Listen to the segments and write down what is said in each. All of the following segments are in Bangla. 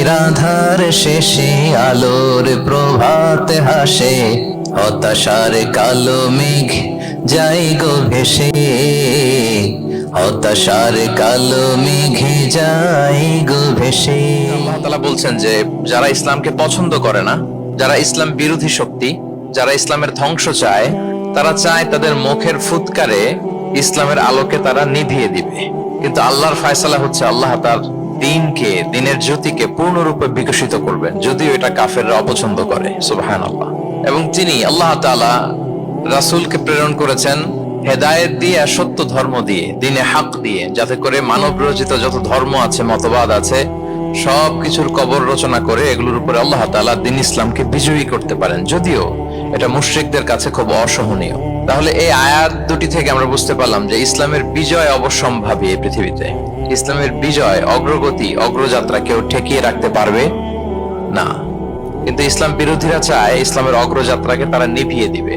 রাতের আধার শেষে আলোর প্রভাত হাসে, হতাশার কালো মেঘ যাই গো ভেসে, হতাশার কালো মেঘে যাই গো ভেসে। আল্লাহ তাআলা বলছেন যে যারা ইসলামকে পছন্দ করে না, যারা ইসলাম বিরোধী শক্তি, যারা ইসলামের ধ্বংস চায়, তারা চায় তাদের মুখের ফুৎকারে ইসলামের আলোকে তারা নিভিয়ে দিবে। কিন্তু আল্লাহর ফয়সালা হচ্ছে আল্লাহ তার দ্বীনকে, দ্বীনের জ্যোতিকে পূর্ণরূপে বিকশিত করবেন, যদিও এটা কাফেররা অপছন্দ করে। সুবহানাল্লাহ। এবং তিনি আল্লাহ তাআলা রাসূলকে প্রেরণ করেছেন হেদায়েত দিয়ে, সত্য ধর্ম দিয়ে, দ্বীনে হক দিয়ে, যাতে করে মানব রচিত যত ধর্ম আছে, মতবাদ আছে, সবকিছুর কবর রচনা করে এগুলোর উপরে আল্লাহ তাআলা দ্বীন ইসলামকে বিজয়ী করতে পারেন, যদিও এটা মুশরিকদের কাছে খুব অসহনীয়। তাহলে এই আয়াত দুটি থেকে আমরা বুঝতে পারলাম যে ইসলামের বিজয় অবশ্যম্ভাবী। এই পৃথিবীতে ইসলামের বিজয়, অগ্রগতি, অগ্রযাত্রা কেউ ঠেকিয়ে রাখতে পারবে না। কিন্তু ইসলাম বিরোধীরা চায় ইসলামের অগ্রযাত্রাকে তারা নিভিয়ে দিবে,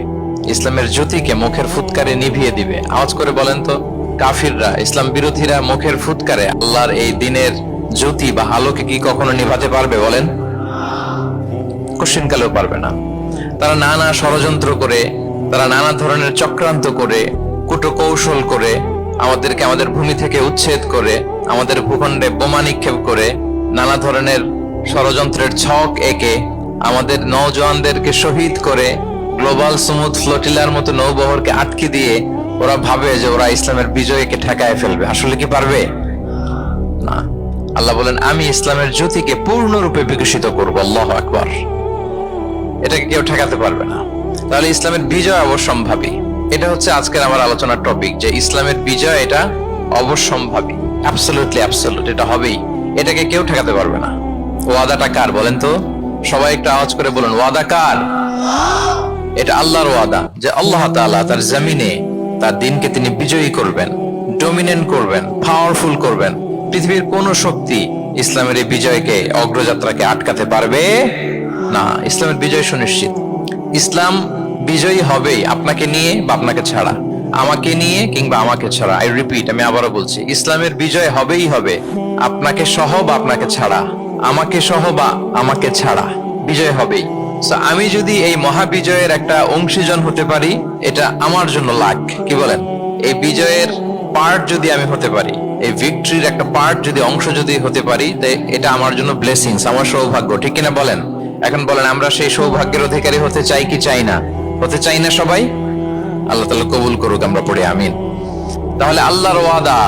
ইসলামের জ্যোতিকে মুখের ফুৎকারে নিভিয়ে দিবে। আওয়াজ করে বলেন তো, কাফিররা, ইসলাম বিরোধীরা মুখের ফুৎকারে আল্লাহর এই দ্বীনের জ্যোতি বা আলোকে কি কখনো নিভাতে পারবে? বলেন, কোশ্চিনকালেও পারবে না। তারা নানা ষড়যন্ত্র করে, তারা নানা ধরনের চক্রান্ত করে, কূটকৌশল করে, আমাদেরকে আমাদের ভূমি থেকে উচ্ছেদ করে, আমাদের ভূখণ্ডে বোমা নিক্ষেপ করে, নানা ধরনের ষড়যন্ত্রের ছক এঁকে আমাদের নওজওয়ানদেরকে শহীদ করে, গ্লোবাল সুমুদ ফ্লোটিলার মতো নৌবহরকে আটকে দিয়ে ওরা ভাবে যে ওরা ইসলামের বিজয়কে ঠেকায় ফেলবে। আসলে কি পারবে? না। আল্লাহ বলেন, আমি ইসলামের জ্যোতিকে পূর্ণরূপে বিকশিত করব। আল্লাহু আকবার। এটাকে কেউ ঠেকাতে পারবে না। তাহলে ইসলামের বিজয় অবশ্যম্ভাবী। এটা হচ্ছে আজকের আমার আলোচনার টপিক, যে ইসলামের বিজয় এটা অবশ্যম্ভাবী, অ্যাবসলিউটলি অ্যাবসলিউট, এটা হবেই, এটাকে কেউ ঠেকাতে পারবে না। ওয়াদাটা কার বলেন তো? সবাই একটু আওয়াজ করে বলুন, ওয়াদা কার? এটা আল্লাহর ওয়াদা, যে আল্লাহ তাআলা তার জমিনে তার দ্বীনকে তিনি বিজয়ী করবেন, ডমিনেন্ট করবেন, পাওয়ারফুল করবেন। পৃথিবীর কোন শক্তি ইসলামের এই বিজয়কে, অগ্রযাত্রাকে আটকাতে পারবে না। ইসলামের বিজয় সুনিশ্চিত। ইসলাম বিজয়ী হবেই, আপনাকে নিয়ে বা আপনাকে ছাড়া, আমাকে নিয়ে কিংবা আমাকে ছাড়া। আই রিপিট, আমি আবারও বলছি, ইসলামের বিজয় হবেই হবে, আপনাকে সহ বা আপনাকে ছাড়া, আমাকে সহ বা আমাকে ছাড়া, বিজয় হবেই। আমি যদি এই মহাবিজয়ের একটা অংশীজন হতে পারি, এটা আমার জন্য লাখ। কি বলেন? এই বিজয়ের পার্ট যদি আমি হতে পারি, এই ভিক্টরির একটা পার্ট যদি, অংশ যদি হতে পারি, এটা আমার জন্য ব্লেসিংস, আমার সৌভাগ্য। ঠিক কিনা বলেন? এখন বলেন, আমরা সেই সৌভাগ্যের অধিকারী হতে চাই কি চাই না? হতে চাই না সবাই? আল্লাহ তাআলা কবুল করুক, আমরা পড়ি আমিন। তাহলে আল্লাহর ওয়াদা,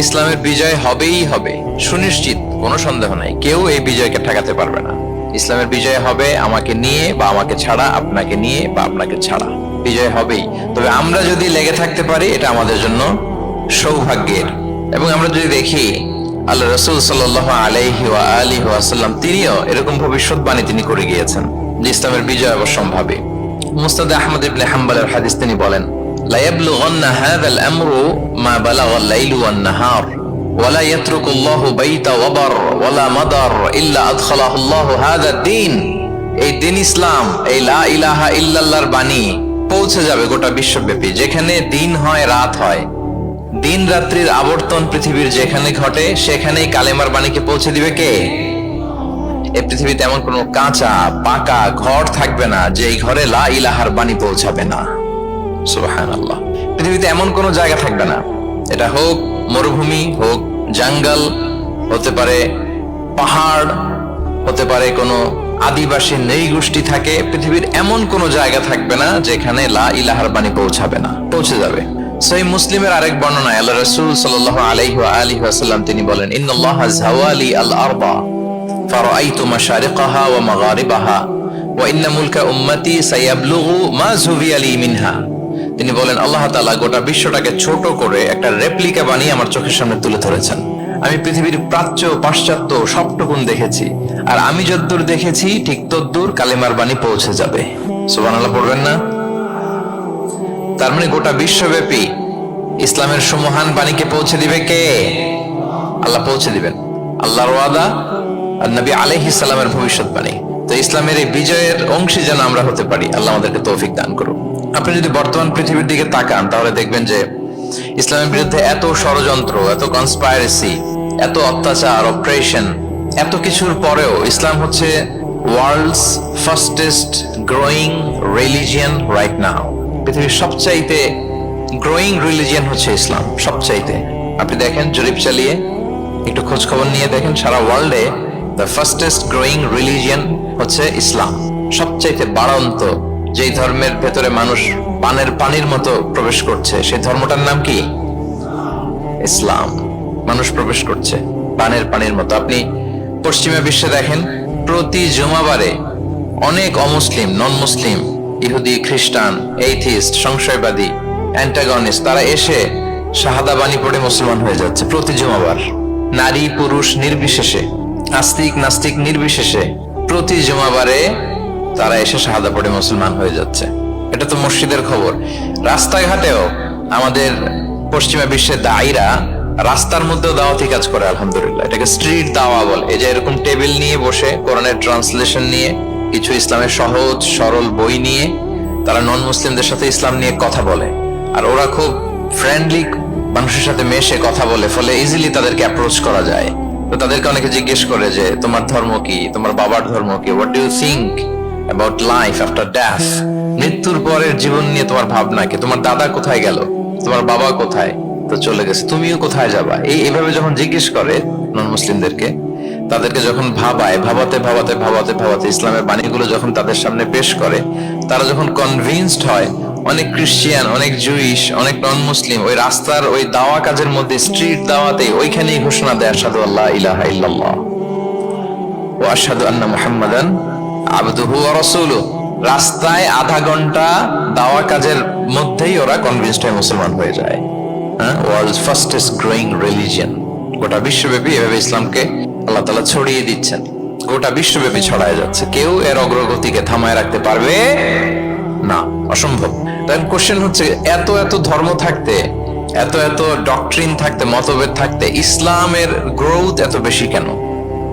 ইসলামের বিজয় হবেই হবে, সুনিশ্চিত, কোনো সন্দেহ নাই। কেউ এই বিজয়কে ঠেকাতে পারবে না। ইসলামের বিজয় হবে আমাকে নিয়ে বা আমাকে ছাড়া, আপনাকে নিয়ে বা আপনাকে ছাড়া, বিজয় হবেই। তবে আমরা যদি লেগে থাকতে পারি, এটা আমাদের জন্য সৌভাগ্যের। এবং আমরা যদি দেখি, আল্লাহ রাসূল সাল্লাল্লাহু আলাইহি ওয়া আলিহি ওয়াসাল্লাম তিনিও এরকম ভবিষ্যৎবাণী তিনি করে গিয়েছেন যে ইসলামের বিজয় অবশ্যম্ভাবী। মুসনাদ আহমদ ইবনে হাম্বলের হাদিস, তিনি বলেন, লা ইয়াবলুগান্না হাযাল আমরু মা বালাগাল লাইলু ওয়ান নাহার ওয়ালা ইয়াতরুকুল্লাহু বাইতা ওয়াবার ওয়ালা মাদার ইল্লা আদখালাহুল্লাহু হাযা দ্বীন। এই দ্বীন ইসলাম, এই লা ইলাহা ইল্লাল্লাহর বাণী পৌঁছে যাবে গোটা বিশ্বব্যাপী। যেখানে দিন হয়, রাত হয়, দিন রাত্রির আবর্তন পৃথিবীর যেখানে ঘটে, সেখানেই কালেমার বাণীকে পৌঁছে দিবে কে? এই পৃথিবীতে এমন কোন কাঁচা পাকা ঘর থাকবে না যে এই ঘরে লা ইলাহার বাণী পৌঁছাবে না। সুবহানাল্লাহ। পৃথিবীতে এমন কোন জায়গা থাকবে না, এটা হোক মরুভূমি, হোক জঙ্গল, হতে পারে পাহাড়, হতে পারে কোনো আদিবাসী নৃগোষ্ঠী থাকে, পৃথিবীর এমন কোন জায়গা থাকবে না যেখানে লা ইলাহার বাণী পৌঁছাবে না। পৌঁছে যাবে। সহিহ মুসলিমের আরেক বর্ণনায় আল্লাহ রাসূল সাল্লাল্লাহু আলাইহি ওয়া আলিহি ওয়াসাল্লাম তিনি বলেন, ইন্নাল্লাহা যাওয়ালি আল আরবা ফারাআইতু মাশারিকাহা ওয়া মাগারিবাহা ওয়া ইন্না মুলকা উম্মতি সায়াবলুগু মা যুবিয়া লি মিনহা। তিনি বলেন, আল্লাহ তাআলা গোটা বিশ্বটাকে ছোট করে একটা রেপ্লিকা বানিয়ে আমার চোখের সামনে তুলে ধরেছেন। আমি পৃথিবীর প্রাচ্য পাশ্চাত্য সবটুকুন দেখেছি, আর আমি যতদূর দেখেছি ঠিক ততদূর কালেমার বাণী পৌঁছে যাবে। সুবহানাল্লাহ পড়বেন না? তার মানে গোটা বিশ্বব্যাপী ইসলামের সুমহান বাণীকে পৌঁছে দিবে কে? আল্লাহ পৌঁছে দিবেন। আল্লাহর ওয়াদা আর নবী আলাইহিস সালামের ভবিষ্যৎবাণী। তো ইসলামের এই বিজয়ের অংশী যেন আমরা হতে পারি, আল্লাহ আমাদেরকে তৌফিক দান করুন। আপনি যদি বর্তমান পৃথিবীর দিকে তাকান, তাহলে দেখবেন যে ইসলামের বিরুদ্ধে এত ষড়যন্ত্র, এত কনস্পাইরেসি, এত অত্যাচার, অপারেশন, এত কিছুর পরেও ইসলাম হচ্ছে world's fastest growing religion right now. পৃথিবীর সবচাইতে গ্রোয়িং রিলিজিয়ন হচ্ছে ইসলাম, সবচাইতে। আপনি দেখেন, জরিপ চালিয়ে একটু খোঁজ খবর নিয়ে দেখেন, সারা ওয়ার্ল্ডে দ্য ফাস্টেস্ট গ্রোয়িং রিলিজিয়ন হচ্ছে ইসলাম। সবচাইতে বাড়ন্ত যেই ধর্মের ভেতরে মানুষ পানির মতো প্রবেশ করছে, সেই ধর্মটার নাম কি? ইসলাম। মানুষ প্রবেশ করছে পানির মতো। আপনি পশ্চিমা বিশ্বে দেখেন, প্রতি জুমাবারে অনেক অমুসলিম, নন মুসলিম, ইহুদি, খ্রিস্টান, এইথিস্ট, সংশয়বাদী, অ্যান্টাগনিস্ট, তারা এসে শাহাদা বাণী পড়ে মুসলমান হয়ে যাচ্ছে প্রতি জুমাবার। নারী পুরুষ নির্বিশেষে, আস্তিক নাস্তিক নির্বিশেষে প্রতি জুমাবারে তারা এসে শাহাদা পড়ে মুসলমান হয়ে যাচ্ছে। এটা তো মসজিদের খবর। রাস্তাঘাটেও আমাদের পশ্চিমা বিশ্বের দায়ীরা রাস্তার মধ্যেও দাওয়াতি কাজ করে, আলহামদুলিল্লাহ। এটাকে স্ট্রিট দাওয়া বলে। এই যে এরকম টেবিল নিয়ে বসে কোরআনের ট্রান্সলেশন নিয়ে, কিছু ইসলামের সহজ সরল বই নিয়ে তারা নন মুসলিমদের সাথে ইসলাম নিয়ে কথা বলে। আর ওরা খুব ফ্রেন্ডলি মানুষের সাথে মেশে কথা বলে, ফলে ইজিলি তাদেরকে অ্যাপ্রোচ করা যায়। তো তাদেরকে অনেকে জিজ্ঞেস করে যে তোমার ধর্ম কি, তোমার বাবার ধর্ম কি, what do you think about life after death, মৃত্যুর পরের জীবন নিয়ে তোমার ভাবনা কি, তোমার দাদা কোথায় গেল, তোমার বাবা কোথায়, তো চলে গেছে, তুমিও কোথায় যাবা। এইভাবে যখন জিজ্ঞেস করে নন মুসলিমদেরকে, তাদেরকে যখন ভাবাতে ইসলামের বাণীগুলো যখন তাদের সামনে পেশ করে, তারা যখন কনভিন্সড হয়, অনেক ক্রিশ্চিয়ান, অনেক জুইশ, অনেক নন মুসলিম ওই রাস্তার ওই দাওয়া কাজের মধ্যে, স্ট্রিট দাওয়াতে ওইখানেই ঘোষণা দেয়, আশহাদু আল্লা ইলাহা ইল্লাল্লাহ ওয়া আশহাদু আন্না মুহাম্মাদান আবদুহু ওয়া রাসূলুহু। রাস্তায় আধা ঘন্টা দাওয়া কাজের মধ্যেই ওরা কনভিন্সড হয়ে মুসলমান হয়ে যায়। World's fastest growing religion. গোটা বিশ্বব্যাপী এভাবে ইসলামকে আল্লাহ তাআলা ছড়িয়ে দিচ্ছেন, গোটা বিশ্বব্যাপী ছড়ায় যাচ্ছে। কেউ এর অগ্রগতিকে থামায় রাখতে পারবে না, অসম্ভব। তাই কোশ্চেন হচ্ছে, এত এত ধর্ম থাকতে, এত এত ডক্ট্রিন থাকতে, মতভেদ থাকতে, ইসলামের গ্রোথ এত বেশি কেন?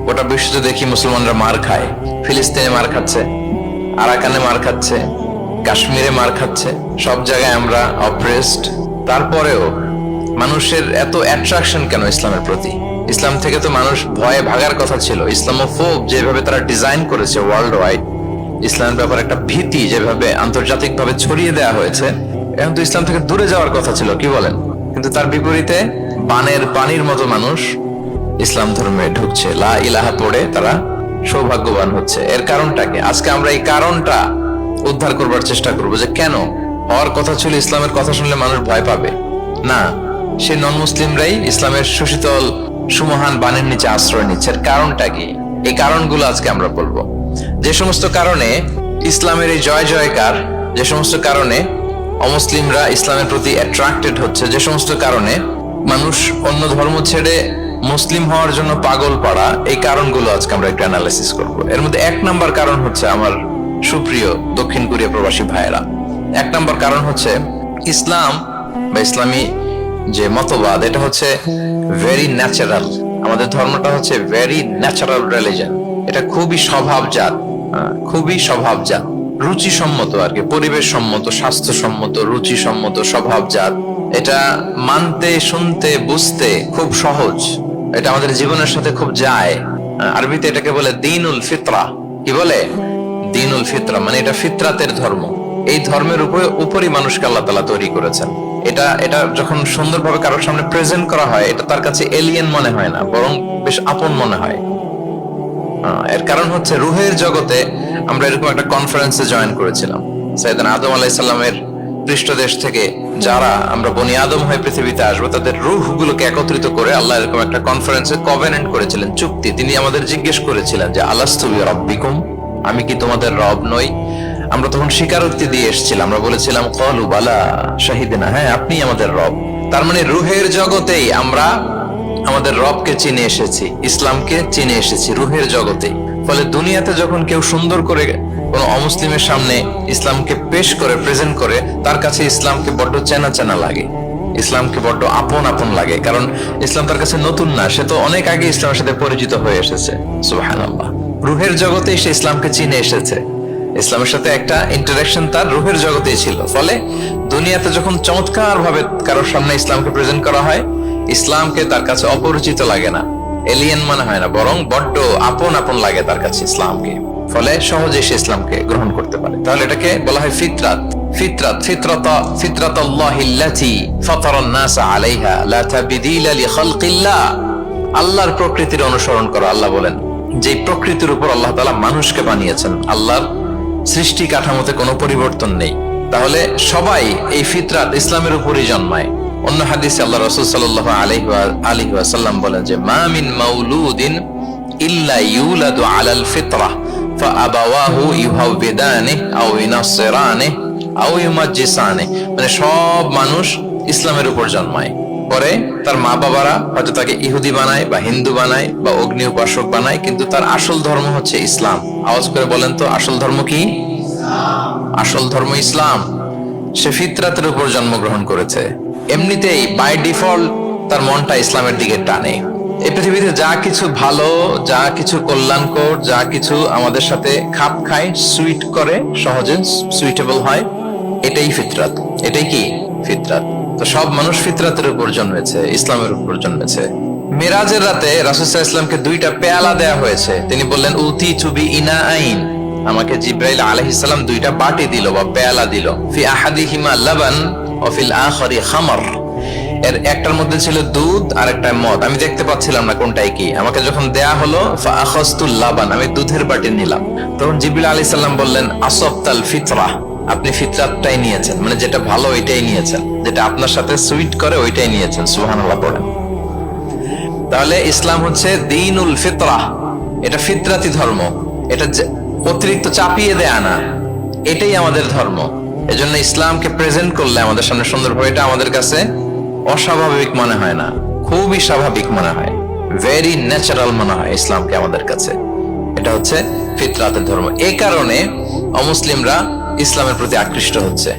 গোটা বিশ্বতে দেখি মুসলমানরা মার খায়, ফিলিস্তিনে মার খাচ্ছে, আরাকানে মার খাচ্ছে, কাশ্মীরে মার খাচ্ছে, সব জায়গায় আমরা অপ্রেসড। তারপরেও মানুষের এত অ্যাট্রাকশন কেন ইসলামের প্রতি? ইসলাম থেকে তো মানুষ ভয়ে ভাগার কথা ছিল। ইসলামোফোব যেভাবে তারা ডিজাইন করেছে ওয়ার্ল্ড ওয়াইড, ইসলামের ব্যাপারে একটা ভীতি যেভাবে আন্তর্জাতিকভাবে ছড়িয়ে দেওয়া হয়েছে, এখন তো ইসলাম থেকে দূরে যাওয়ার কথা ছিল, কি বলেন? কিন্তু তার বিপরীতে পানির মতো মানুষ ইসলাম ধর্মে ঢুকছে, লা ইলাহা পড়ে তারা সৌভাগ্যবান হচ্ছে। এর কারণটাকে আজকে আমরা এই কারণটা উদ্ধার করবার চেষ্টা করবো, যে কেন হওয়ার কথা ছিল ইসলামের কথা শুনলে মানুষ ভয় পাবে না, সে নন মুসলিমরাই ইসলামের সুশীতল সুমহান বাণীর নিচে আশ্রয় নিচ্ছে। এর কারণটা কি? এই কারণগুলো আজকে আমরা বলবো। যে সমস্ত কারণে ইসলামের এই জয় জয়কার, যে সমস্ত কারণে অমুসলিমরা ইসলামের প্রতি অ্যাট্রাক্টেড হচ্ছে, যে সমস্ত কারণে মানুষ অন্য ধর্ম ছেড়ে মুসলিম হওয়ার জন্য পাগল পাড়া, এই কারণগুলো আজকে আমরা একটু অ্যানালাইসিস করবো। এর মধ্যে এক নাম্বার কারণ হচ্ছে, আমার সুপ্রিয় দক্ষিণ কোরিয়া প্রবাসী ভাইয়েরা, এক নাম্বার কারণ হচ্ছে ইসলাম বা ইসলামী যে মতবাদ, এটা হচ্ছে ভেরি ন্যাচারাল। আমাদের ধর্মটা হচ্ছে ভেরি ন্যাচারাল রিলিজিয়ন। এটা খুবই স্বভাবজাত, রুচিসম্মত আর কি, পরিবেশ সম্মত, স্বাস্থ্যসম্মত, রুচিসম্মত, স্বভাবজাত। এটা মানতে, শুনতে, বুঝতে খুব সহজ। এটা আমাদের জীবনের সাথে খুব যায়। আরবিতে এটাকে বলে দীনুল ফিতরা। কি বলে? দীনুল ফিতরা, মানে এটা ফিতরাতের ধর্ম। এই ধর্মের উপরই মানুষকে আল্লাহ তাআলা তৈরি করেছেন। এটা যখন সুন্দরভাবে কারোর সামনে প্রেজেন্ট করা হয়, এটা তার কাছে এলিয়েন মনে হয় না, বরং বেশ আপন মনে হয়। এর কারণ হচ্ছে, রুহের জগতে আমরা এরকম একটা কনফারেন্সে জয়েন করেছিলাম। সাইয়েদনা আদম আলাইহিস সালামের পৃষ্ঠদেশ থেকে যারা আমরা বনি আদম হয়ে পৃথিবীতে আসবো, তাদের রূহগুলোকে একত্রিত করে আল্লাহ এরকম একটা কনফারেন্সে কভেনেন্ট করেছিলেন, চুক্তি। তিনি আমাদের জিজ্ঞেস করেছিলেন যে আলাস্তু বিরাব্বিকুম, আমি কি তোমাদের রব নই? আমরা তখন স্বীকারোক্তি দিয়ে এসেছিলাম, আমরা বলেছিলাম ক্বালু বালা শাহিদনা, হ্যাঁ আপনি আমাদের রব। তার মানে রুহের জগতেই আমরা আমাদের রবকে চিনে এসেছি, ইসলামকে চিনে এসেছি রুহের জগতেই। ফলে দুনিয়াতে যখন কেউ সুন্দর করে কোন অমুসলিমের সামনে ইসলামকে পেশ করে, প্রেজেন্ট করে, তার কাছে ইসলামকে বড্ড চেনা চেনা লাগে, ইসলামকে বড্ড আপন আপন লাগে। কারণ ইসলাম তার কাছে নতুন না, সে তো অনেক আগে ইসলামের সাথে পরিচিত হয়ে এসেছে। সুবহানাল্লাহ। রুহের জগতেই সে ইসলামকে চিনে এসেছে, ইসলামের সাথে একটা ইন্টারাকশন তার রুহের জগতেই ছিল। ফলে দুনিয়াতে যখন চমৎকার ভাবে কারোর সামনে ইসলামকে প্রেজেন্ট করা হয়, ইসলামকে তার কাছে অপরিচিত লাগে না। এলিয়েন মনে হয় না, বরং বড্ড আপন আপন লাগে তার কাছে ইসলামকে, ফলে সহজে সে ইসলামকে গ্রহণ করতে পারে। তাহলে এটাকে বলা হয় ফিতরাত। ফিতরাতাল্লাহিল্লাতী ফাতারান নাস আলাইহা লা তাবদীলা লিখালকিল্লাহ। আল্লাহর প্রকৃতির অনুসরণ করা। আল্লাহ বলেন যে প্রকৃতির উপর আল্লাহ তাআলা মানুষকে বানিয়েছেন, আল্লাহর সৃষ্টি কাঠামোতে কোনো পরিবর্তন নেই। তাহলে সবাই এই ফিতরাত ইসলামের উপরই জন্মায়। অন্য হাদিসে আল্লাহ রাসূল সাল্লাল্লাহু আলাইহি ওয়াসাল্লাম বলেন যে মা মিন মাউলুদিন ইল্লা ইউলাদু আলাল ফিতরাহ ফাআবাওয়াহু ইউহাউবিদানিহি আও ইউনাসসিরানিহি আও ইউমাজ্জিসানিহি। মানে সব মানুষ ইসলামের উপর জন্মায়, পরে তার মা বাবারা হয়তো তাকে ইহুদি বানায় বা হিন্দু বানায় বা অগ্নি উপাসক বানায়, কিন্তু তার আসল ধর্ম হচ্ছে ইসলাম। আওয়াজ করে বলেন তো, আসল ধর্ম কি? আসল ধর্ম ইসলাম। সে ফিতরাতের উপর জন্মগ্রহণ করেছে, এমনিতেই বাই ডিফল্ট তার মনটা ইসলামের দিকে টানে। এই পৃথিবীতে যা কিছু ভালো, যা কিছু কল্যাণকর, যা কিছু আমাদের সাথে খাপ খায়, সুইট করে, সহজে সুইটেবল হয়, এটাই ফিতরাত। এটাই কি? ফিতরাত। তো সব মানুষ ফিতরাতের উপর জন্মেছে, ইসলামের উপর জন্মেছে। মিরাজের রাতে রাসূল সাল্লাল্লাহু আলাইহি ওয়াসাল্লামকে দুইটা পেয়ালা দেয়া হয়েছে। তিনি বললেন উতি চুবি ইনা আইন, আমাকে জিব্রাইল আলাইহিস সালাম দুইটা বাটি দিল বা পেয়ালা দিল। ফি আহাদিহিমা লাবান ওয়া ফিল আখারি খামর। এর একটার মধ্যে ছিল দুধ আর একটা মদ। আমি দেখতে পাচ্ছিলাম না কোনটাই কি। আমাকে যখন দেয়া হলো ফা আখাযতুল লাবান, আমি দুধের বাটি নিলাম। তখন জিবরিল আলাইহিস সালাম বললেন আসাবতাল ফিতরাহ, আপনি ফিতরাতটাই নিয়েছেন, মানে যেটা ভালো ওইটাই নিয়েছেন, যেটা আপনার সাথে সুইট করে ওইটাই নিয়েছেন। সুবহানাল্লাহ পড়েন। তাহলে ইসলাম হচ্ছে দ্বীনুল ফিতরাহ, এটা ফিতরাতি ধর্ম, এটা অতিরিক্ত চাপিয়ে দেয়া না, এটাই আমাদের ধর্ম। এজন্য ইসলামকে প্রেজেন্ট করলে আমাদের সামনে সুন্দরভাবে, এটা আমাদের কাছে অস্বাভাবিক মনে হয় না, খুবই স্বাভাবিক মনে হয়, ভেরি ন্যাচারাল মনে হয় ইসলামকে আমাদের কাছে। এটা হচ্ছে ফিতরাতের ধর্ম। এই কারণে অমুসলিমরা ইসলামের প্রতি আকৃষ্ট হচ্ছে,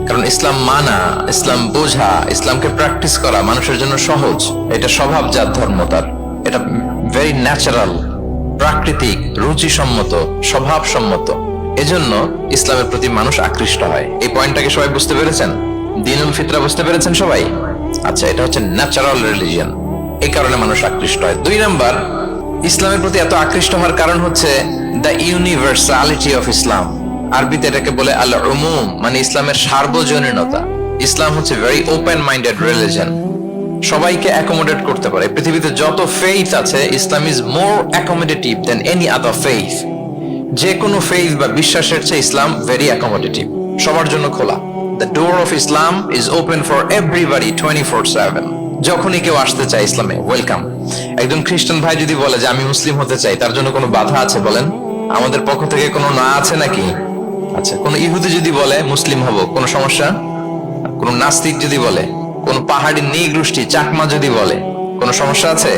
কারণ ইসলাম মানা, ইসলাম বোঝা, ইসলামকে প্র্যাকটিস করা মানুষের জন্য সহজ। এটা স্বভাবজাত ধর্ম তার, এটা ভেরি ন্যাচারাল, প্রাকৃতিক, রুচিসম্মত, স্বভাবসম্মত। এজন্য ইসলামের প্রতি মানুষ আকৃষ্ট হয়। এই পয়েন্টটাকে সবাই বুঝতে পেরেছেন? দ্বীনুল ফিতরা বুঝতে পেরেছেন সবাই? আচ্ছা, এটা হচ্ছে ন্যাচারাল রিলিজিয়ন, এই কারণে মানুষ আকৃষ্ট হয়। 2 নাম্বার, ইসলামের প্রতি এত আকৃষ্ট হওয়ার কারণ হচ্ছে দ্য ইউনিভার্সালিটি অফ ইসলাম। আরবিতে এটাকে বলে আল উমুম, মানে ইসলামের সার্বজনীনতা। ইসলাম হচ্ছে ভেরি ওপেন মাইন্ডেড রিলিজিয়ন, সবাইকে অ্যাকোমোডেট করতে পারে। পৃথিবীতে যত ফেইথ আছে, Islam is more accommodative than any other faith. যে কোনো ফেইথ বা বিশ্বাসের চেয়ে ইসলাম ভেরি অ্যাকোমোডেটিভ, সবার জন্য খোলা। The door of Islam is open for everybody 24/7। যখনই কেউ আসতে চায় ইসলামে, ওয়েলকাম। একজন খ্রিস্টান ভাই যদি বলে যে আমি মুসলিম হতে চাই, তার জন্য কোনো বাধা আছে বলেন? আমাদের পক্ষ থেকে কোনো না আছে নাকি? আচ্ছা, কোন ইহুদি যদি বলে মুসলিম হব, কোনো সমস্যা? কোন নাস্তিক যদি বলে, কোন পাহাড়ি নৃগোষ্ঠী চাকমা যদি বলে, কোনো সমস্যা আছে?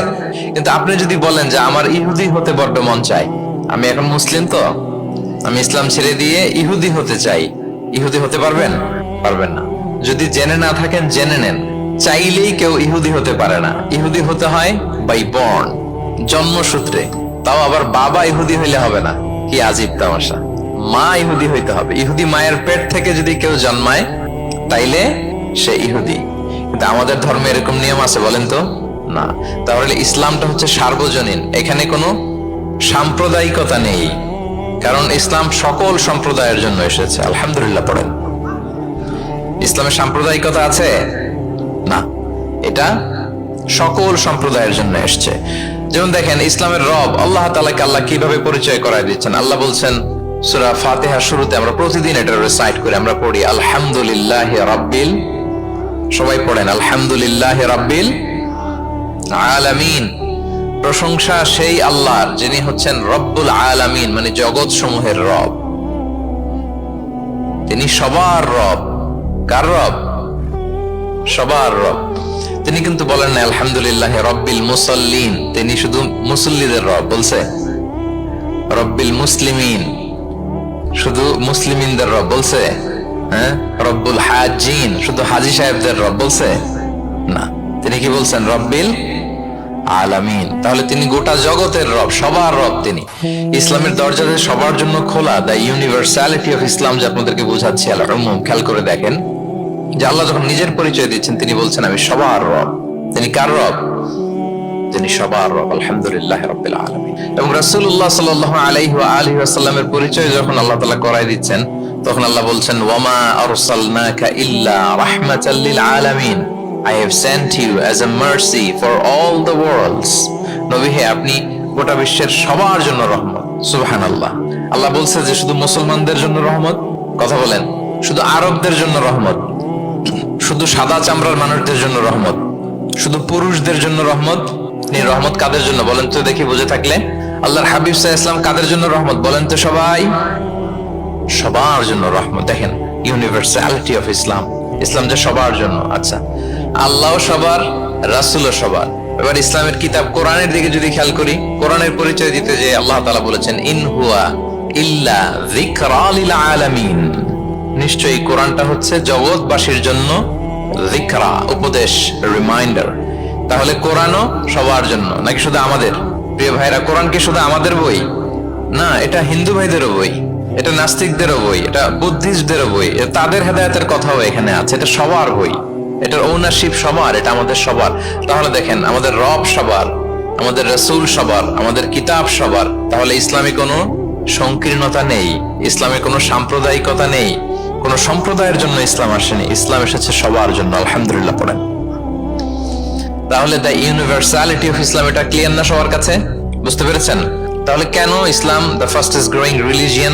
কিন্তু আপনি যদি বলেন যে আমার ইহুদি হতে বড্ড মন চায়, আমি এখন মুসলিম তো আমি ইসলাম ছেড়ে দিয়ে ইহুদি হতে চাই, ইহুদি হতে পারবেন? পারবেন না। যদি জেনে না থাকেন জেনে নেন, চাইলেই কেউ ইহুদি হতে পারে না। ইহুদি হতে হয় বাই বর্ন, জন্মসূত্রে। তাও আবার বাবা ইহুদি হইলে হবে না, কি আজীব তামাশা। মা ইহুদি হইতে হবে। ইহুদি মায়ের পেট থেকে যদি কেউ জন্মায় তাইলে সে ইহুদি। কিন্তু আমাদের ধর্মে এরকম নিয়ম আছে বলেন তো? না। তাহলে ইসলামটা হচ্ছে সার্বজনীন, এখানে কোনো সাম্প্রদায়িকতা নেই, কারণ ইসলাম সকল সম্প্রদায়ের জন্য এসেছে। আলহামদুলিল্লাহ পড়েন। ইসলামের সাম্প্রদায়িকতা আছে? না, এটা সকল সম্প্রদায়ের জন্য এসছে। যেমন দেখেন, ইসলামের রব আল্লাহ তাআলাকে আল্লাহ কিভাবে পরিচয় করায় দিচ্ছেন। আল্লাহ বলছেন সূরা ফাতিহার শুরুতে, আমরা প্রতিদিন এটা রিসাইট করি, আমরা পড়ি আলহামদুলিল্লাহি রাব্বিল, সবাই পড়েন আলহামদুলিল্লাহি রাব্বিল আলামিন। প্রশংসা সেই আল্লাহর যিনি হচ্ছেন রব্বুল আলামিন, মানে জগৎ সমূহের রব। তিনি সবার রব। কার রব? সবার রব। তিনি কিন্তু বলেন না আলহামদুলিল্লাহি রাব্বিল মুসাল্লিন, তিনি শুধু মুসল্লিদের রব বলছে। রব্বিল মুসলিমিন, শুধু মুসলিমিনদের রব বলছে। হ্যাঁ, রব্বুল হাজিন, শুধু হাজী সাহেবদের রব বলছে না। তিনি কি বলছেন? রব্বিল আলামিন। তাহলে তিনি গোটা জগতের রব, সবার রব তিনি। ইসলামের দরজা সবার জন্য খোলা। দ্য ইউনিভার্সালিটি অফ ইসলাম যে আপনাদেরকে বোঝাচ্ছি, আল উমুম, খেয়াল করে দেখেন যে আল্লাহ যখন নিজের পরিচয় দিচ্ছেন তিনি বলছেন আমি সবার রব। তিনি কার রব? যিনি সবার রব, আলহামদুলিল্লাহ রাব্বিল আলামিন। এবং রাসূলুল্লাহ সাল্লাল্লাহু আলাইহি ওয়া আলিহি ওয়াসাল্লামের পরিচয় যখন আল্লাহ তাআলা করায় দিচ্ছেন, তখন আল্লাহ বলছেন, ওয়ামা আরসালনাকা ইল্লা রাহমাতাল লিল আলামিন, I have sent you as a mercy for all the worlds. নবী হে, আপনি গোটা বিশ্বের সবার জন্য রহমত। সুবহানাল্লাহ। আল্লাহ বলছে যে শুধু মুসলমানদের জন্য রহমত? কথা বলেন। শুধু আরবদের জন্য রহমত? শুধু সাদা চামড়ার মানুষদের জন্য রহমত? শুধু পুরুষদের জন্য রহমত? রহমত কাদের জন্য বলেন তো দেখি, বুঝে থাকলে। আল্লাহর হাবিব সাল্লাল্লাহু আলাইহি ওয়াসাল্লাম কাদের জন্য রহমত বলেন তো সবাই? সবার জন্য রহমত। দেখেন ইউনিভার্সালিটি অফ ইসলাম, ইসলাম যে সবার জন্য। আচ্ছা, আল্লাহ সবার, রাসূলও সবার। এবার ইসলামের কিতাব কোরআনের দিকে যদি খেয়াল করি, কোরআনের পরিচয় দিতে যে আল্লাহ তাআলা বলেছেন, ইন হুয়া ইল্লা যিকরা লিল আলামিন, নিশ্চয়ই কোরআনটা হচ্ছে জগৎবাসীর জন্য যিকরা, উপদেশ, রিমাইন্ডার। তাহলে কোরআনও সবার জন্য নাকি শুধু আমাদের? প্রিয় ভাইরা, কোরআন কি শুধু আমাদের বই? না, এটা হিন্দু ভাইদেরও বই, এটা নাস্তিকদেরও বই, এটা বুদ্ধিস্টদেরও বই, তাদের হেদায়েতের কথাও এখানে আছে। এটা সবার বই, এটার ওনারশিপ সবার, এটা আমাদের সবার। তাহলে দেখেন, আমাদের রব সবার, আমাদের রাসূল সবার, আমাদের কিতাব সবার। তাহলে ইসলামে কোনো সংকীর্ণতা নেই, ইসলামে কোনো সাম্প্রদায়িকতা নেই, কোনো সম্প্রদায়ের জন্য ইসলাম আসেনি, ইসলাম এসেছে সবার জন্য। আলহামদুলিল্লাহ পড়েন। তাহলে দ্য ইউনিভার্সালিটি অফ ইসলাম, এটা ক্লিয়ার না সবার কাছে? বুঝতে পেরেছেন? তাহলে কেন ইসলাম দ্য ফাস্টেস্ট গ্রোয়িং রিলিজিয়ন?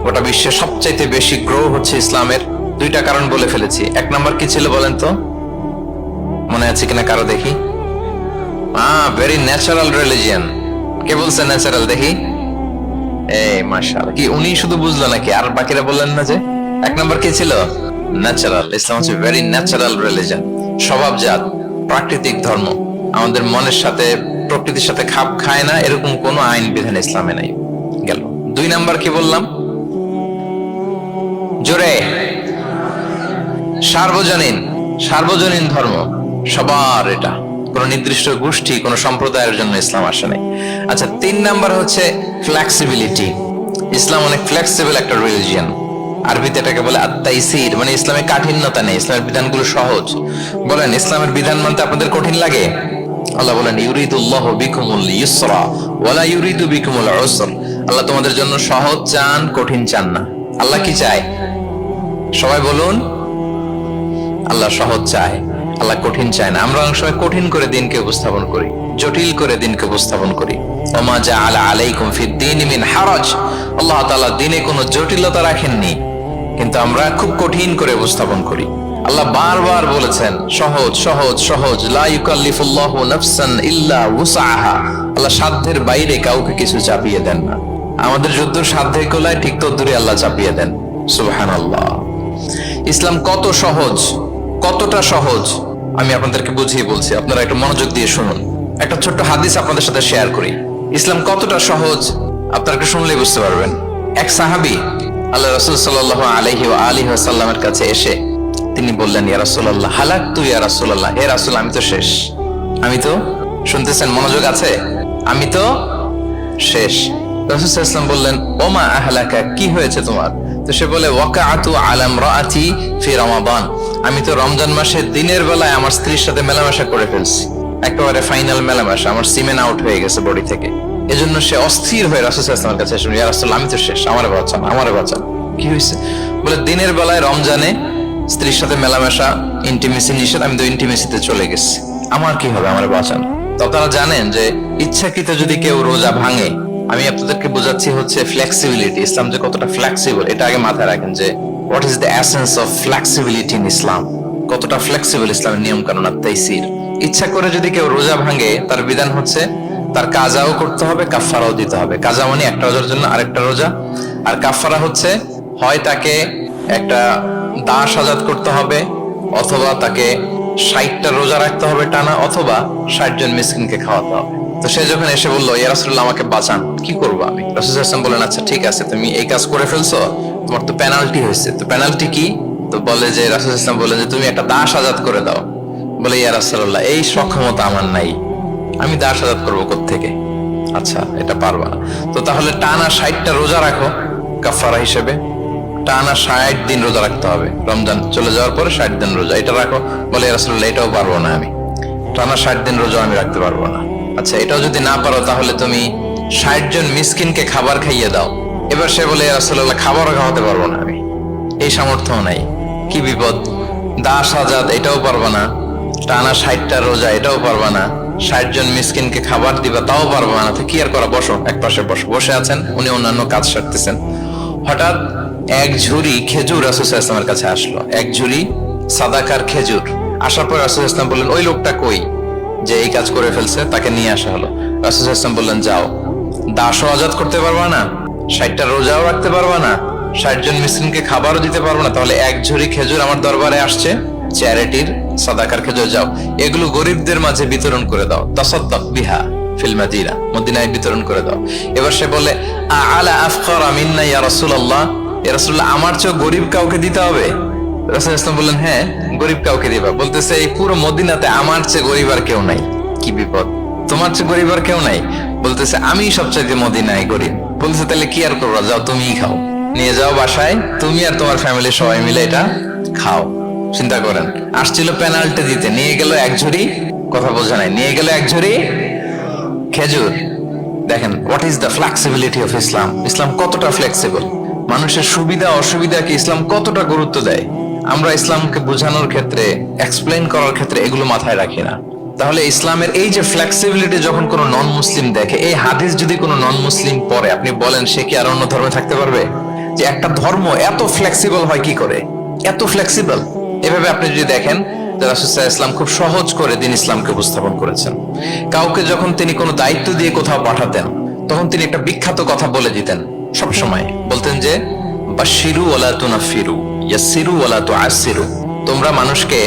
গোটা বিশ্বে সবচাইতে বেশি গ্রো হচ্ছে ইসলামের। দুইটা কারণ বলে ফেলেছি। এক নাম্বার কি ছিল বলেন তো? মনে আছে কিনা কারো দেখি? Very natural religion. কে বলছে ন্যাচারাল? দেখি। এই মাশাআল্লাহ, কি উনি শুধু বুঝলো নাকি? আর বাকিরা বললেন না যে? এক নাম্বার কি ছিল? ন্যাচারাল। ইসলাম হচ্ছে ভেরি ন্যাচারাল রিলিজিয়ন, স্বভাবজাত, প্রাকৃতিক ধর্ম। আমাদের মনের সাথে, প্রকৃতির সাথে খাপ খায় না এরকম কোনো আইন বিধান ইসলামে নাই। গেল। দুই নাম্বার কি বললাম? জোরে। সার্বজনীন, সার্বজনীন ধর্ম, সবার। এটা কোন নির্দিষ্ট গোষ্ঠী, কোন সম্প্রদায়ের জন্য ইসলাম আসে নাই। আচ্ছা, তিন নাম্বার হচ্ছে ফ্লেক্সিবিলিটি। ইসলাম অনেক ফ্লেক্সিবল একটা রিলিজিয়ন। আরবিতে এটাকে বলে আত-তাইসির, মানে ইসলামে কাঠিন্যতা নেই, ইসলামের বিধানগুলো সহজ। বলেন, ইসলামের বিধান মানতে আপনাদের কঠিন লাগে? আল্লাহ বলেন, ইউরিদুল্লাহু বিকুমুল ইউসরা ওয়ালা ইউরিদু বিকুমুল উসর। আল্লাহ তোমাদের জন্য সহজ চান, কঠিন চান না। আল্লাহ কি চায়? সবাই বলুন। আল্লাহ সহজ চায়, আল্লাহ কঠিন চায় না। আমরা অনেক সময় কঠিন করে দিনকে উপস্থাপন করি, জটিল করে দিনকে উপস্থাপন করি। ওমা জাআলা আলাইকুম ফিদ-দীনি মিন হারাজ। আল্লাহ তাআলা দিনে কোনো জটিলতা রাখেননি, কিন্তু আমরা খুব কঠিন করে উপস্থাপন করি। আল্লাহ বারবার বলেছেন সহজ সহজ সহজ, লা ইউকাল্লিফুল্লাহু নাফসান ইল্লা উসআহা। আল্লাহ সাধ্যের বাইরে কাউকে কিছু চাপিয়ে দেন না। আমাদের যত সাধ্যে কোলায় ঠিক তদ্দুরই আল্লাহ চাপিয়ে দেন। সুবহানাল্লাহ। ইসলাম কত সহজ, কতটা সহজ আমি আপনাদেরকে বুঝিয়ে বলছি, আপনারা একটু মনোযোগ দিয়ে শুনুন। একটা ছোট্ট হাদিস আপনাদের সাথে শেয়ার করি। ইসলাম কতটা সহজ আপনারা একটু শুনলেই বুঝতে পারবেন। এক সাহাবী আল্লাহ রাসূল সাল্লাল্লাহু আলাইহি ওয়া আলিহি ওয়াসাল্লামের কাছে এসে তিনি বললেন, ইয়া রাসূলুল্লাহ, হালাকতু ইয়া রাসূলুল্লাহ, হে রাসূল, আমি তো শেষ। আমি তো, শুনতেছেন, মনোযোগ আছে? আমি তো শেষ। রাসূল সাল্লাল্লাহু আলাইহি ওয়াসাল্লাম বললেন, ওমা আহলাকা, কি হয়েছে তোমার? তো সে বলে, ওয়াকাআতু আলা ইমরাআতি ফি রমাদান, আমি তো রমজান মাসে দিনের বেলায় আমার স্ত্রীর সাথে মেলামেশা করে ফেলছি, একেবারে ফাইনাল মেলামেশা, আমার সিমেন আউট হয়ে গেছে বডি থেকে। এজন্য সে অস্থির হয়ে রাসূল সাল্লাল্লাহু আলাইহি ওয়াসাল্লামের কাছে এসে, ইয়া রাসূল, আমি তো শেষ, আমারে বাঁচান, আমারে বাঁচান। কি হয়েছে? বলে, দিনের বেলায় রমজানে স্ত্রীর সাথে মেলামেশা, ইন্টিমেসি নিষেধ, আমি তো ইন্টিমেসিতে চলে গেছি, আমার কি হবে, আমারে বাঁচান। তো আপনারা জানেন যে ইচ্ছাকৃত যদি কেউ রোজা ভাঙে, আমি আপনাদেরকে বোঝাচ্ছি হচ্ছে ফ্লেক্সিবিলিটি। ইসলাম যে কতটা ফ্লেক্সিবল এটা আগে মাথায় রাখেন, যে what is the essence of flexibility in Islam. কতটা ফ্লেক্সিবল ইসলামের নিয়ম কানুন আর তাইসির। ইচ্ছা করে যদি কেউ রোজা ভাঙে, তার বিধান হচ্ছে তার কাজাও করতে হবে, কাফারাও দিতে হবে। কাজা মানে একটা রোজার জন্য আরেকটা রোজা, আর কাফারা হচ্ছে হয় তাকে একটা দাস আজাদ করতে হবে, অথবা তাকে 60টা রোজা রাখতে হবে টানা, অথবা 60 জন মিসকিনকে খাওয়াতে হবে। তো সে যখন এসে বললো, ইয়া রাসূলুল্লাহ, আমাকে বাঁচান, কি করবো আমি? রাসূল সাল্লাল্লাহু আলাইহি ওয়াসাল্লাম বলেন, আচ্ছা ঠিক আছে, তুমি এই কাজ করে ফেলছো, তোমার তো পেনাল্টি হয়েছে। তো পেনাল্টি কি? তো বলে যে, রাসূল সাল্লাল্লাহু আলাইহি ওয়াসাল্লাম বলেন যে, তুমি একটা দাস আজাদ করে দাও। বলে, ইয়া রাসূলুল্লাহ, এই সক্ষমতা আমার নাই, আমি দাস আজাদ করবো কোত্থেকে? আচ্ছা, এটা পারবা না। তো তাহলে টানা 60টা রোজা রাখো কাফারা হিসেবে, টানা 60 দিন রোজা রাখতে হবে, রমজান চলে যাওয়ার পরে 60 দিন রোজা, এটা রাখো। বলে, ইয়া রাসূলুল্লাহ, এটাও পারবো না আমি, টানা 60 দিন রোজা আমি রাখতে পারবো না। আচ্ছা এটাও যদি না পারো তাহলে তুমি 60 জন মিসকিনকে খাবার খাইয়ে দাও। এবার সে বলে, ইয়া রাসূলুল্লাহ, খাবারও খাওয়াতে পারবো না, আমি এই সামর্থ্য নাই। কি বিপদ! দাস আজাদ এটাও পারবা না, টানা 60টা রোজা এটাও পারবা না, 60 জন মিসকিনকে খাবার দিবা তাও পারবা না, তো কি আর করা, বসো, এক পাশে বসো। বসে আছেন, উনি অন্যান্য কাজ সারতেছেন। হঠাৎ এক ঝুড়ি খেজুর রাসূল সাল্লাল্লাহু আলাইহি ওয়াসাল্লামের কাছে আসলো, এক ঝুড়ি সাদাকার খেজুর। আসার পর রাসূল সাল্লাল্লাহু আলাইহি ওয়াসাল্লাম বললেন, ওই লোকটা কই যে এই কাজ করে ফেলছে, তাকে নিয়ে আসা হলো। রাসূল সাল্লাল্লাহু আলাইহি ওয়াসাল্লাম বললেন, যাও, দাসও আজাদ করতে পারবা না, 60টা রোজাও রাখতে পারবা না, 60 জন মিসকিনকে খাবারও দিতে পারবো না, তাহলে এক ঝুড়ি খেজুর আমার দরবারে আসছে, চ্যারিটির সাদাকার খেজুর, যাও এগুলো গরিবদের মাঝে বিতরণ করে দাও, তাসাদ্দাক বিহা ফিল মাদিনা, মদিনায় বিতরণ করে দাও। এবার সে বলে, আলা আফকারা মিন্না ইয়া রাসূলুল্লাহ, ইয়া রাসূলুল্লাহ, আমার চেয়ে গরিব কাউকে দিতে হবে? রাসূল সাল্লাল্লাহু আলাইহি ওয়াসাল্লাম বললেন, হ্যাঁ, গরিব কাউকে দিবা। বলতেছে, এই পুরো মদিনাতে আমার চেয়ে গরিব আর কেউ নাই। কি বিপদ! তোমার চেয়ে গরিব আর কেউ নাই? বলতেছে, আমি সবচাইতে মদিনায় গরিব। বলতেছে, তাহলে কি আর করবা, যাও তুমিই খাও, নিয়ে যাও বাসায়, তুমি আর তোমার ফ্যামিলি সবাই মিলে এটা খাও। চিন্তা করেন, আসছিল পেনাল্টি দিতে, নিয়ে গেল এক ঝুড়ি, কথা বোঝা নাই, নিয়ে গেল এক ঝুড়ি খেজুর। দেখেন, what is the flexibility of Islam. Islam কতটা ফ্লেক্সিবল, মানুষের সুবিধা অসুবিধাকে ইসলাম কতটা গুরুত্ব দেয়। আমরা ইসলামকে বোঝানোর ক্ষেত্রে, এক্সপ্লেইন করার ক্ষেত্রে এগুলো মাথায় রাখি না। তাহলে ইসলামের এই যে ফ্লেক্সিবিলিটি যখন কোনো নন মুসলিম দেখে, এই হাদিস যদি কোনো নন মুসলিম পড়ে, আপনি বলেন সে কি আর অন্য ধর্মে থাকতে পারবে? যে একটা ধর্ম এত ফ্লেক্সিবল হয় কি করে, এত ফ্লেক্সিবল। এভাবে আপনি যদি দেখেন, রাসূল সাল্লাল্লাহু আলাইহি ওয়াসাল্লাম খুব সহজ করে দ্বীন ইসলামকে উপস্থাপন করেছেন। কাউকে যখন তিনি কোনো দায়িত্ব দিয়ে কোথাও পাঠাতেন, তখন তিনি একটা বিখ্যাত কথা বলে দিতেন। সব সময় বলতেন যে, বাশশিরু ওয়ালা তুনাফিরু, ইয়াসসিরু ওয়ালা তুআসসিরু। তোমরা মানুষকে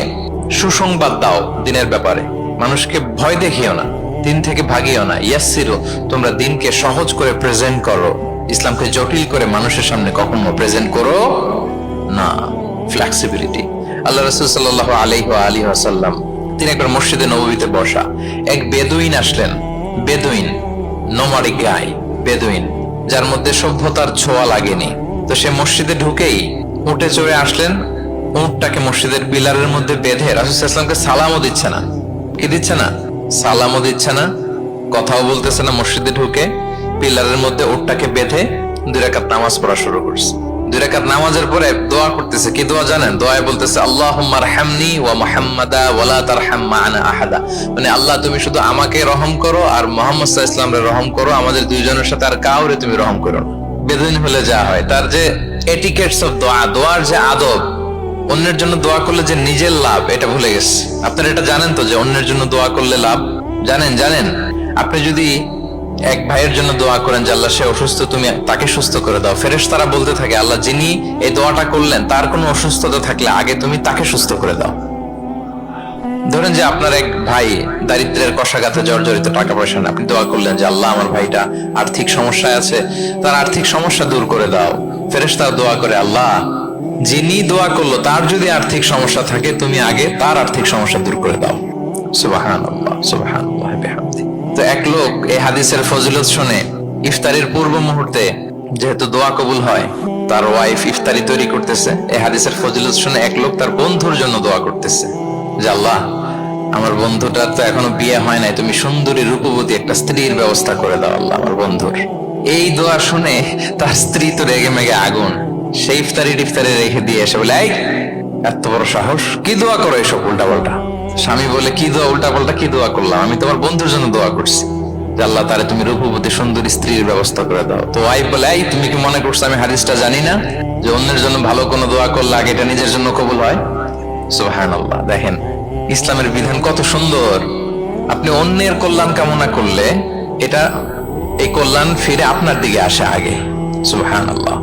সুসংবাদ দাও দ্বীনের ব্যাপারে, মানুষকে ভয় দেখিও না, দ্বীন থেকে ভাগিও না। ইয়াসসিরু, তোমরা দ্বীনকে সহজ করে প্রেজেন্ট করো, ইসলামকে জটিল করে মানুষের সামনে কখনো প্রেজেন্ট করো না। ফ্লেক্সিবিলিটি। আল্লাহ রাসূল সাল্লাল্লাহু আলাইহি ওয়াসাল্লাম তিনি একবার মসজিদে নববীতে বসা, এক বেদুইন আসলেন। বেদুইন, নোমাডিক গাই, বেদুইন, যার মধ্যে সভ্যতার ছোঁয়া লাগেনি। তো সে মসজিদে ঢুকেই উটে চড়ে আসলেন, উটটাকে মসজিদের পিলারের মধ্যে বেঁধে রাসূল সাল্লাল্লাহু আলাইহি ওয়াসাল্লামকে সালামও দিচ্ছে না। কি দিচ্ছে না? সালামও দিচ্ছে না, কথাও বলতেছে না। মসজিদে ঢুকে পিলারের মধ্যে উটটাকে বেঁধে 2 রাকাত নামাজ পড়া শুরু করছে। 2 রাকাত নামাজের পরে দোয়া করতেছে। কি দোয়া জানেন? দোয়ায় বলতেছে, আল্লাহুম্মা আরহামনি ওয়া মুহাম্মাদা ওয়া লা তারহাম মা'ানা আহাদা। মানে আল্লাহ, তুমি শুধু আমাকে রহম করো আর মুহাম্মদ সাল্লাল্লাহু আলাইহি ওয়াসাল্লামকে রহম করো, আমাদের দুইজনের সাথে আর কাউরে তুমি রহম করো না। বেদুইন হলে যা হয়, তার যে এটিকেটস অফ দোয়া, দোয়ার যে আদব, অন্যের জন্য দোয়া করলে যে নিজের লাভ, এটা ভুলে গেছে। আপনারা এটা জানেন তো যে অন্যের জন্য দোয়া করলে লাভ? জানেন? আপনি যদি এক ভাইয়ের জন্য দোয়া করেন যে আল্লাহ সে অসুস্থ, তুমি তাকে সুস্থ করে দাও, ফেরেশতারা বলতে থাকে, আল্লাহ যিনি এই দোয়াটা করলেন তার কোনো অসুস্থতা থাকলে আগে তুমি তাকে সুস্থ করে দাও। ধরেন যে আপনার এক ভাই দারিদ্রের কষাঘাতে জর্জরিত, টাকা পয়সা না, আপনি দোয়া করলেন যে আল্লাহ আমার ভাইটা আর্থিক সমস্যায় আছে, তার আর্থিক সমস্যা দূর করে দাও। ফেরেশতারা দোয়া করে, আল্লাহ যিনি দোয়া করলো তার যদি আর্থিক সমস্যা থাকে তুমি আগে তার আর্থিক সমস্যা দূর করে দাও। সুবহানাল্লাহ, সুবহানাল্লাহ বিহামদি। তো এক লোক এই হাদিসের ফজিলত শুনে ইফতারির পূর্ব মুহূর্তে, যেহেতু দোয়া কবুল হয়, তার ওয়াইফ ইফতারি তৈরি করতেছে, এই হাদিসের ফজিলত শুনে এক লোক তার বন্ধুর জন্য দোয়া করতেছে যে আল্লাহ আমার বন্ধুটার তো এখনো বিয়ে হয় নাই, তুমি সুন্দরী রূপবতী একটা স্ত্রীর ব্যবস্থা করে দাও আল্লাহ আমার বন্ধুর। এই দোয়া শুনে তার স্ত্রী তো রেগে মেগে আগুন, সেই ইফতারি রেখে দিয়ে এসে বলে, এই এত বড় সাহস, কি দোয়া করো এসব উল্টা পাল্টা? স্বামী বলে, কি দোয়া উল্টা পাল্টা, কি দোয়া করলাম? আমি তোমার বন্ধুর জন্য দোয়া করছি যে আল্লাহ তারে তুমি রূপবতী সুন্দরী স্ত্রীর ব্যবস্থা করে দাও। তো ওয়াইফ বলে, এই তুমি কি মনে করছো আমি হাদিসটা জানি না যে অন্যের জন্য ভালো কোনো দোয়া করলে আগে এটা নিজের জন্য কবুল হয়? সুবহানাল্লাহ। দেখেন ইসলামের বিধান কত সুন্দর। আপনি অন্যের কল্যাণ কামনা করলে এটা, এই কল্যাণ ফিরে আপনার দিকে আসে আগে। সুবহানাল্লাহ।